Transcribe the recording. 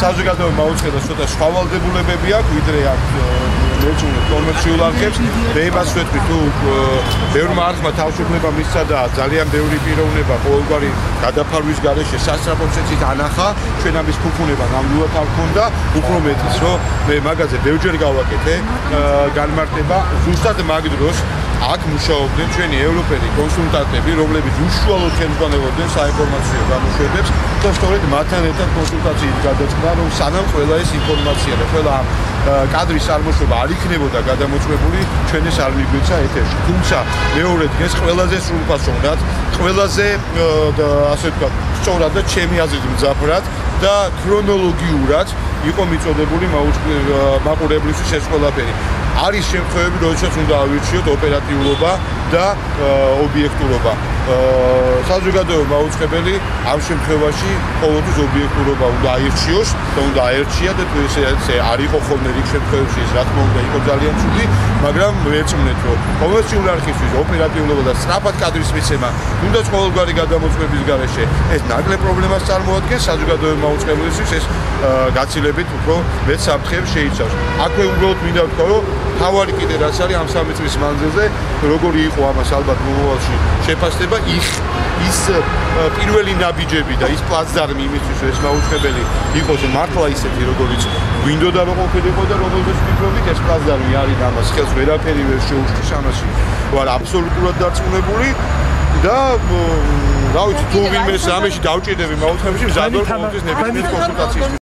საზოგადოება მაუწყებელს ცოტა სხვა ვალდებულებები აქვს, ვიდრე აქვს მეწუნე კომერციულ არხებს. მე იმას ვეთქვი, თუ ბევრმა არხმა თავშეფლება მისცა და ძალიან ბევრი პიროვნება ყოველგვარი გადაფარვის გარეშე სასწრაფო წესით ანახა, ჩვენ ამის ფუფუნება ნამდვილად არ ქონდა, უფრო მეტიც, რომ მე მაგაზე ბევრჯერ გავაკეთე განმარტება, ზუსტად მაგ დროს აქ მუშაობდნენ ჩვენი ევროპელი კონსულტანტები, რომლებიც უშუალოდ ხელმძღვანელობდნენ საინფორმაციო გამოშვებებს და სწორედ მათთან ერთად კონსულტაციით გადაწყდა, რომ სანამ ყველა ეს ინფორმაცია და ყველა კადრის წარმოშობა არ იქნებოდა გადამოწმებული, ჩვენ ეს არ მიგვეცა ეთერში. თუმცა მეორე დღეს ყველაზე სრულფასოვნად, ყველაზე ასე ვთქვათ, სწორად და ჩემი აზრით მძაფრად და ქრონოლოგიურად იყო მიწოდებული მაყურებლისთვის ეს ყველაფერი. არის შემთხვევები, როდესაც უნდა ავირჩიოთ ოპერატიულობა და ობიექტურობა. საზოგადოება მაუწყებელი ამ შემთხვევაში ყოველთვის ობიექტურობა უნდა აირჩიოს და უნდა აერჩია და თუ ესე არ იყო ხოლმე რიგ შემთხვევებში ეს რა თქმა უნდა იყო ძალიან ცუდი, მაგრამ ვერწმუნეთ, რომ კომერციული არქივისთვის ოპერატიულობა და სწრაფად კადრის მიცემა, თუნდაც ყოველგვარი გადამოწმების გარეშე ეს ნაკლებ პრობლემას წარმოადგენს, საზოგადოება მაუწყებელისთვის ეს გაცილებით უფრო მეტ საფრთხეებს შეიცავს. აქვე უბრალოდ მინდა ვთქვა, რომ თავარი კიდე რაც არის ამ 3 წლის მანძილზე, როგორი იყო ამას ალბათ მომავალში შეფასდება, ის პირველი ნაბიჯები და ის პლაცდარმი იმისთვის, რომ ეს მაუწყებელი იყოს მართლა ისეთი, როგორიც გვინდოდა რომ ყოფილიყო და რომელზეც ვფიქრობთ, ეს პლაცდარმი არის და ამას ხელს ვერაფერი ვერ შეუჭრის ამაში. ვარ აბსოლუტურად დარწმუნებული და რა ვიცი, თუ ვინმე სამეში დავჭირდები მაუწყებელში, მზად ვარ ყოველთვის ნებისმიერ კონსულტაციისთვის.